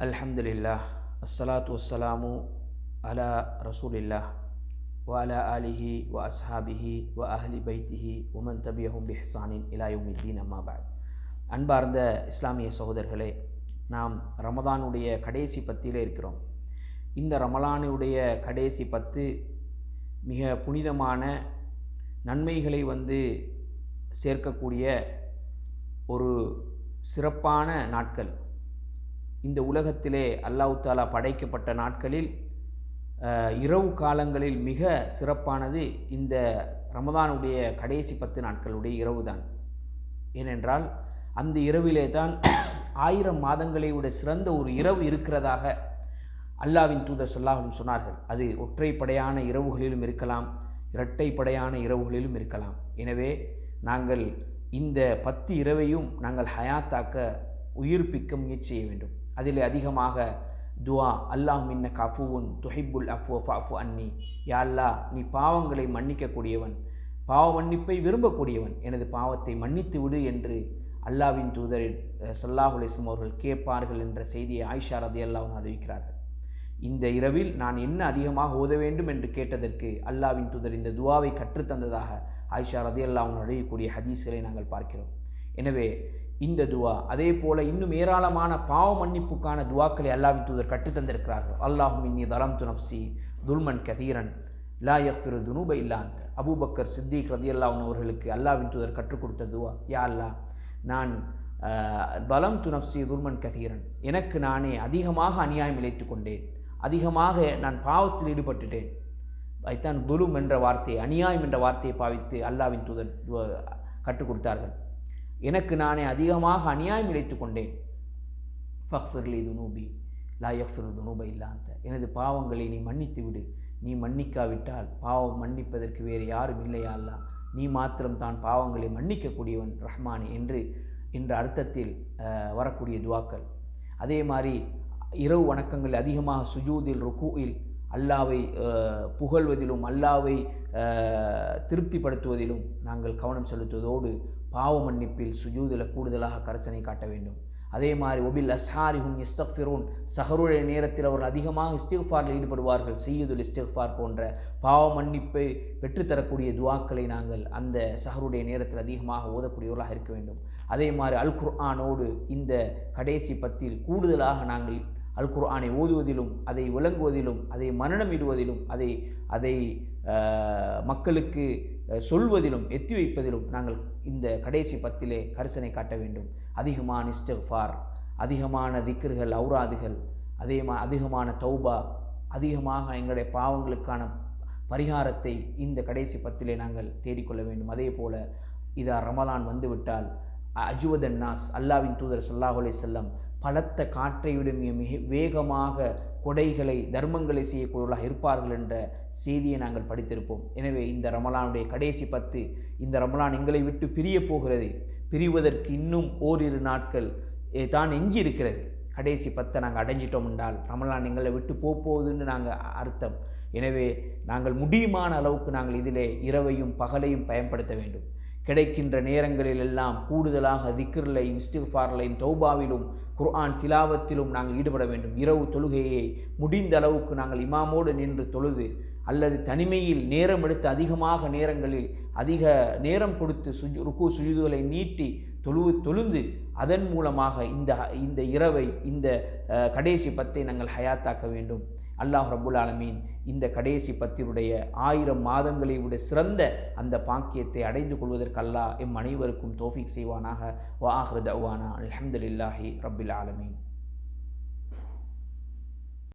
அல்ஹம்துலில்லாஹ் அஸ்ஸலாத்து வஸ்ஸலாமு அலா ரசூலில்லாஹ் வ அலா ஆலிஹி வ அஸ்ஹாபிஹி வ அஹ்லி பைத்திஹி வமன் தபியஹும் பிஹ்சானின் இலா யௌமித்தீன் அம்மா பஅத். அன்பார்ந்த இஸ்லாமிய சகோதரர்களே, நாம் ரமதானுடைய கடைசி பத்திலே இருக்கிறோம். இந்த ரமலானுடைய கடைசி பத்து மிக புனிதமான நன்மைகளை சேர்க்கக்கூடிய ஒரு சிறப்பான நாட்கள். இந்த உலகத்திலே அல்லாஹ் தஆலா படைக்கப்பட்ட நாட்களில் இரவு காலங்களில் மிக சிறப்பானது இந்த ரமதானுடைய கடைசி 10 நாட்களுடைய இரவு தான். ஏனென்றால் அந்த இரவிலே தான் 1000 மாதங்களை விட சிறந்த ஒரு இரவு இருக்கிறதாக அல்லாஹ்வின் தூதர் ஸல்லல்லாஹு அலைஹி வஸல்லம் சொன்னார்கள். அது ஒற்றைப்படையான இரவுகளிலும் இருக்கலாம், இரட்டைப்படையான இரவுகளிலும் இருக்கலாம். எனவே நாங்கள் இந்த 10 இரவையும் நாங்கள் ஹயாத்தாக்க உயிர்ப்பிக்க முயற்சி செய்ய வேண்டும். அதில் அதிகமாக துஆ, அல்லாஹும்ம இன்னக அஃபுவுன் துஹிப்புல் அஃப்வ ஃபஅஃபு அன்னி, யா அல்லாஹ் நீ பாவங்களை மன்னிக்கக்கூடியவன், பாவ மன்னிப்பை விரும்பக்கூடியவன், எனது பாவத்தை மன்னித்து விடு என்று அல்லாஹ்வின் தூதர் ஸல்லல்லாஹு அலைஹி வஸல்லம் அவர்கள் கேட்பார்கள் என்ற செய்தியை ஆயிஷா ரலியல்லாஹு அன்ஹா அறிவிக்கிறார்கள். இந்த இரவில் நான் என்ன அதிகமாக ஓத வேண்டும் என்று கேட்டதற்கு அல்லாஹ்வின் தூதர் இந்த துஆவை கற்றுத்தந்ததாக ஆயிஷா ரலியல்லாஹு அன்ஹா அறிவிக்கக்கூடிய ஹதீஸ்களை நாங்கள் பார்க்கிறோம். எனவே இந்த துஆ, அதே போல இன்னும் ஏராளமான பாவ மன்னிப்புக்கான துஆக்களை அல்லாஹ்வின் தூதர் கற்றுத்தந்திருக்கிறார்கள். அல்லாஹும்ம இன்னி ஸலம்து நஃப்ஸி ஸுல்மன் கதீரன் லா யக்ஃபிரு துனூப இல்லா அன்த. அபூபக்கர் சித்திக் ரலியல்லாஹு அன்ஹு அவர்களுக்கு அல்லாஹ்வின் தூதர் கற்றுக் கொடுத்த துஆ, யா அல்லாஹ் நான் ஸலம்து நஃப்ஸி ஸுல்மன் கதீரன், எனக்கு நானே அதிகமாக அநியாயம் இழைத்து கொண்டேன், அதிகமாக நான் பாவத்தில் ஈடுபட்டுட்டேன். ஐத்தான் துலும் என்ற வார்த்தையை, அநியாயம் என்ற வார்த்தையை பாவித்து அல்லாஹ்வின் தூதர் கற்றுக் கொடுத்தார்கள். எனக்கு நானே அதிகமாக அநியாயம் இழைத்து கொண்டேன். ஃபக்ஃபிர்லி துனூபி லா யக்ஃபிரு துனூப இல்லா அன்த. எனது பாவங்களை நீ மன்னித்து விடு, நீ மன்னிக்காவிட்டால் பாவம் மன்னிப்பதற்கு வேறு யாரும் இல்லையா அல்லாஹ், நீ மாத்திரம் தான் பாவங்களை மன்னிக்கக்கூடியவன் ரஹ்மானி என்று என்ற அர்த்தத்தில் வரக்கூடிய துவாக்கள். அதே மாதிரி இரவு வணக்கங்கள் அதிகமாக சுஜூதில் ருக்கூஇல் அல்லாவை புகழ்வதிலும் அல்லாவை திருப்திப்படுத்துவதிலும் நாங்கள் கவனம் செலுத்துவதோடு பாவ மன்னிப்பில் சுஜூதில் கூடுதலாக கரிசனை காட்ட வேண்டும். அதே மாதிரி ஒபில் அஸ்ஹாரிஹும் யஸ்தக்ஃபிரூன், சஹருடைய நேரத்தில் அவர்கள் அதிகமாக இஸ்திக்ஃபாரில் ஈடுபடுவார்கள். சையதுல் இஸ்திக்ஃபார் போன்ற பாவ மன்னிப்பை பெற்றுத்தரக்கூடிய துஆக்களை நாங்கள் அந்த சஹருடைய நேரத்தில் அதிகமாக ஓதக்கூடியவர்களாக இருக்க வேண்டும். அதே மாதிரி அல் குர்ஆனோடு இந்த கடைசி 10 கூடுதலாக நாங்கள் அல் குர்ஆனை ஓதுவதிலும் அதை விளங்குவதிலும் அதை மனனமிடுவதிலும் அதை மக்களுக்கு சொல்வதிலும் எத்தி வைப்பதிலும் நாங்கள் இந்த கடைசி 10 கரிசனை காட்ட வேண்டும். அதிகமான இஸ்திக்ஃபார், அதிகமான திக்ர்கள், ஔராதுகள், அதிகமான தௌபா, அதிகமாக எங்களுடைய பாவங்களுக்கான பரிகாரத்தை இந்த கடைசி 10 நாங்கள் தேடிக்கொள்ள வேண்டும். அதே போல இதா ரமலான் வந்துவிட்டால் அஜ்வதன் நாஸ், அல்லாஹ்வின் தூதர் ஸல்லல்லாஹு அலைஹி வஸல்லம் பலத்த காற்றை விட மிக வேகமாக கொடைகளை தர்மங்களை செய்யக்கூடியவர்களாக இருப்பார்கள் என்ற செய்தியை நாங்கள் படித்திருப்போம். எனவே இந்த ரமலானுடைய கடைசி 10, இந்த ரமலான் எங்களை விட்டு பிரிய போகிறது. பிரிவதற்கு இன்னும் ஓரிரு நாட்கள் தான் எஞ்சி இருக்கிறது. கடைசி 10 நாங்கள் அடைஞ்சிட்டோம் என்றால் ரமலான் எங்களை விட்டு போகுதுன்னு நாங்கள் அர்த்தம். எனவே நாங்கள் முடியுமான அளவுக்கு நாங்கள் இதிலே இரவையும் பகலையும் பயன்படுத்த வேண்டும். கிடைக்கின்ற நேரங்களில் எல்லாம் கூடுதலாக திக்ரிலையும் இஸ்திக்ஃபாரிலையும் தௌபாவிலும் குர்ஆன் திலாவத்திலும் நாங்கள் ஈடுபட வேண்டும். இரவு தொழுகையை முடிந்த அளவுக்கு நாங்கள் இமாமோடு நின்று தொழுது அல்லது தனிமையில் நேரம் எடுத்து அதிகமாக நேரங்களில் அதிக நேரம் கொடுத்து ருக்கு சுஜூதுகளை நீட்டி தொழுந்து அதன் மூலமாக இந்த இரவை இந்த கடைசி 10 நாங்கள் ஹயாத்தாக்க வேண்டும். அல்லாஹ் ரப்புல் ஆலமீன் இந்த கடைசி 10 1000 மாதங்களை விட சிறந்த அந்த பாக்கியத்தை அடைந்து கொள்வதற்கு அல்லாஹ் எம் அனைவருக்கும் தௌஃபீக் செய்வானாக. வ ஆஹிரு தஅவானா அல்ஹம்துலில்லாஹி ரப்பில் ஆலமீன்.